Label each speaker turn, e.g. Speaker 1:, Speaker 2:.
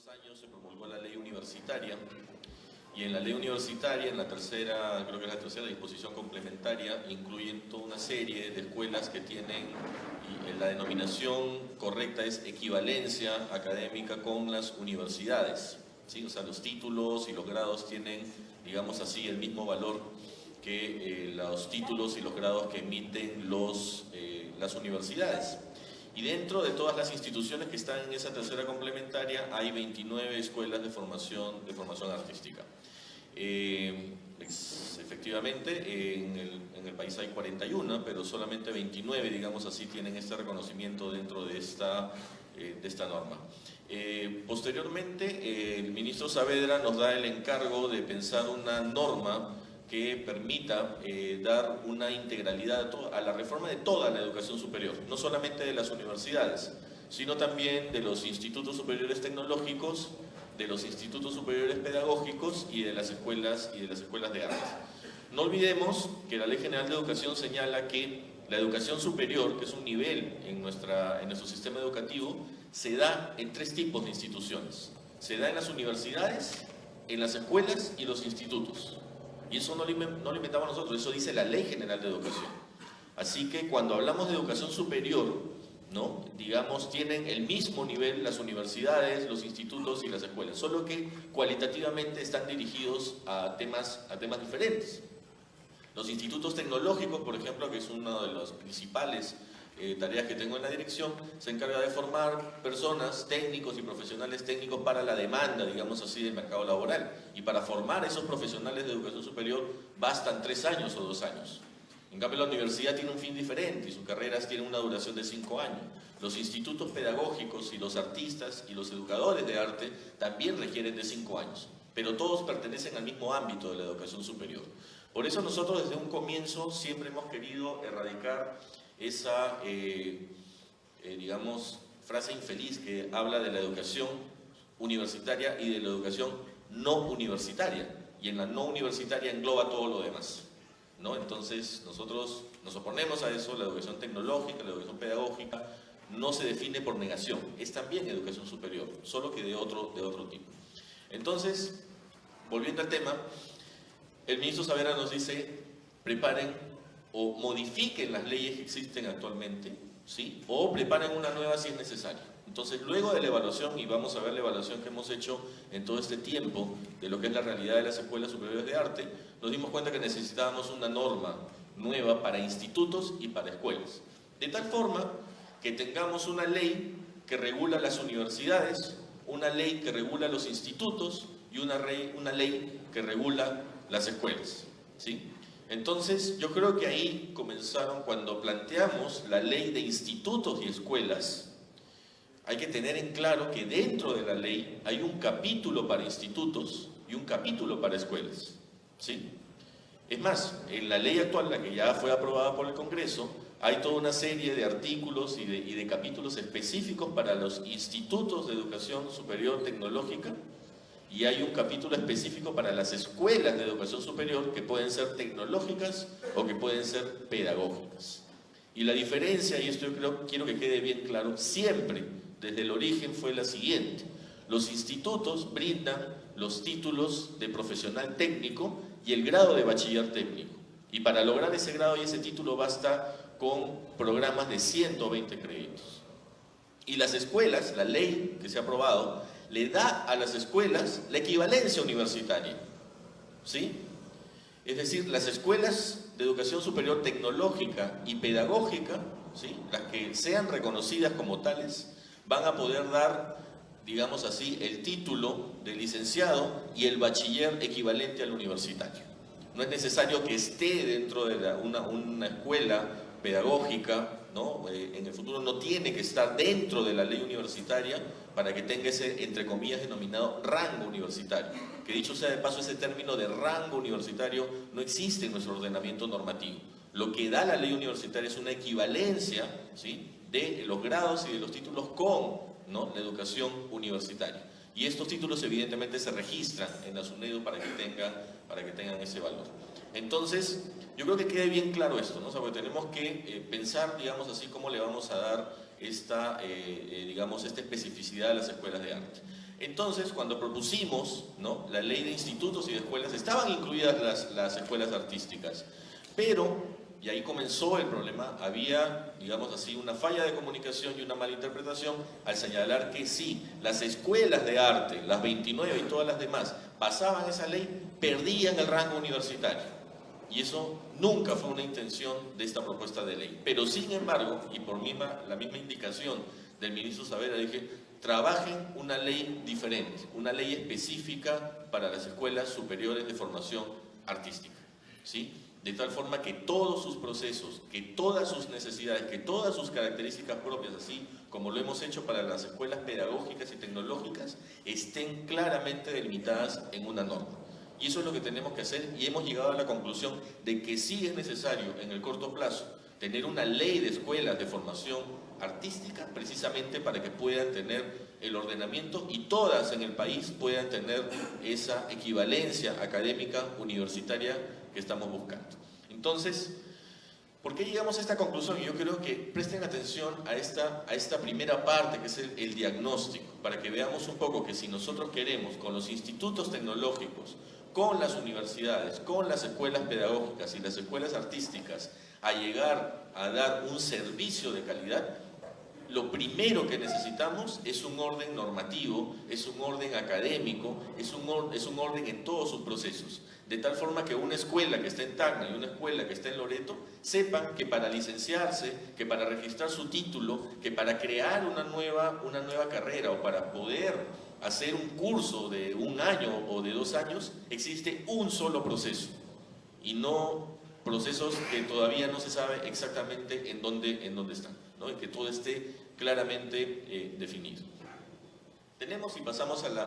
Speaker 1: años se promulgó la ley universitaria, y en la ley universitaria, en la tercera, creo que es la tercera disposición complementaria, incluyen toda una serie de escuelas que tienen, y la denominación correcta es equivalencia académica con las universidades, ¿sí? O sea, los títulos y los grados tienen, digamos así, el mismo valor que los títulos y los grados que emiten las universidades. Y dentro de todas las instituciones que están en esa tercera complementaria hay 29 escuelas de formación artística. Efectivamente, en el país hay 41, pero solamente 29, digamos así, tienen este reconocimiento dentro de esta norma. Posteriormente, el ministro Saavedra nos da el encargo de pensar una norma que permita dar una integralidad a la reforma de toda la educación superior, no solamente de las universidades, sino también de los institutos superiores tecnológicos, de los institutos superiores pedagógicos y de las escuelas de arte. No olvidemos que la Ley General de Educación señala que la educación superior, que es un nivel en nuestro sistema educativo, se da en tres tipos de instituciones. Se da en las universidades, en las escuelas y los institutos. Y eso no lo inventamos nosotros, eso dice la Ley General de Educación. Así que cuando hablamos de educación superior, ¿no? Digamos, tienen el mismo nivel las universidades, los institutos y las escuelas, solo que cualitativamente están dirigidos a temas diferentes. Los institutos tecnológicos, por ejemplo, que es una de las principales tareas que tengo en la dirección, se encarga de formar personas, técnicos y profesionales técnicos para la demanda, digamos así, del mercado laboral. Y para formar esos profesionales de educación superior bastan 3 años o 2 años. En cambio, la universidad tiene un fin diferente y sus carreras tienen una duración de 5 años. Los institutos pedagógicos y los artistas y los educadores de arte también requieren de 5 años, pero todos pertenecen al mismo ámbito de la educación superior. Por eso nosotros desde un comienzo siempre hemos querido erradicar esa, digamos, frase infeliz que habla de la educación universitaria y de la educación no universitaria, y en la no universitaria engloba todo lo demás, ¿no? Entonces nosotros nos oponemos a eso. La educación tecnológica, la educación pedagógica no se define por negación, es también educación superior, solo que de otro tipo. Entonces, volviendo al tema, el ministro Saavedra nos dice: preparen o modifiquen las leyes que existen actualmente, ¿sí? O preparen una nueva si es necesario. Entonces, luego de la evaluación, y vamos a ver la evaluación que hemos hecho en todo este tiempo de lo que es la realidad de las escuelas superiores de arte, nos dimos cuenta que necesitábamos una norma nueva para institutos y para escuelas, de tal forma que tengamos una ley que regula las universidades, una ley que regula los institutos y una ley que regula las escuelas, ¿sí? Entonces, yo creo que ahí comenzaron, cuando planteamos la ley de institutos y escuelas. Hay que tener en claro que dentro de la ley hay un capítulo para institutos y un capítulo para escuelas, ¿sí? Es más, en la ley actual, la que ya fue aprobada por el Congreso, hay toda una serie de artículos y de capítulos específicos para los institutos de educación superior tecnológica, y hay un capítulo específico para las escuelas de educación superior, que pueden ser tecnológicas o que pueden ser pedagógicas. Y la diferencia, y esto yo quiero que quede bien claro, siempre desde el origen fue la siguiente: los institutos brindan los títulos de profesional técnico y el grado de bachiller técnico, y para lograr ese grado y ese título basta con programas de 120 créditos. Y las escuelas, la ley que se ha aprobado, le da a las escuelas la equivalencia universitaria, ¿sí? Es decir, las escuelas de educación superior tecnológica y pedagógica, ¿sí?, las que sean reconocidas como tales, van a poder dar, digamos así, el título de licenciado y el bachiller equivalente al universitario. No es necesario que esté dentro de una escuela pedagógica, ¿no? En el futuro no tiene que estar dentro de la ley universitaria para que tenga ese, entre comillas, denominado rango universitario. Que dicho sea de paso, ese término de rango universitario no existe en nuestro ordenamiento normativo. Lo que da la ley universitaria es una equivalencia, ¿sí?, de los grados y de los títulos con, ¿no?, la educación universitaria. Y estos títulos evidentemente se registran en la SUNEDU para que tengan ese valor. Entonces, yo creo que quede bien claro esto, ¿no? O sea, porque tenemos que pensar, digamos así, cómo le vamos a dar esta especificidad a las escuelas de arte. Entonces, cuando propusimos, ¿no?, la ley de institutos y de escuelas, estaban incluidas las escuelas artísticas, pero, y ahí comenzó el problema, había, digamos así, una falla de comunicación y una mala interpretación al señalar que sí, las escuelas de arte, las 29 y todas las demás, pasaban esa ley, perdían el rango universitario. Y eso nunca fue una intención de esta propuesta de ley. Pero sin embargo, y por la misma indicación del ministro Saavedra, dije, trabajen una ley diferente, una ley específica para las escuelas superiores de formación artística, ¿sí? De tal forma que todos sus procesos, que todas sus necesidades, que todas sus características propias, así como lo hemos hecho para las escuelas pedagógicas y tecnológicas, estén claramente delimitadas en una norma. Y eso es lo que tenemos que hacer, y hemos llegado a la conclusión de que sí es necesario en el corto plazo tener una ley de escuelas de formación artística, precisamente para que puedan tener el ordenamiento y todas en el país puedan tener esa equivalencia académica universitaria que estamos buscando. Entonces, ¿por qué llegamos a esta conclusión? Y yo creo que presten atención a esta primera parte, que es el diagnóstico, para que veamos un poco que si nosotros queremos, con los institutos tecnológicos, con las universidades, con las escuelas pedagógicas y las escuelas artísticas, a llegar a dar un servicio de calidad, lo primero que necesitamos es un orden normativo, es un orden académico, es un orden en todos sus procesos. De tal forma que una escuela que está en Tacna y una escuela que está en Loreto sepan que para licenciarse, que para registrar su título, que para crear una nueva carrera o para poder hacer un curso de 1 año o de 2 años, existe un solo proceso y no procesos que todavía no se sabe exactamente en dónde están, ¿no? Y que todo esté claramente definido. Tenemos, y pasamos a la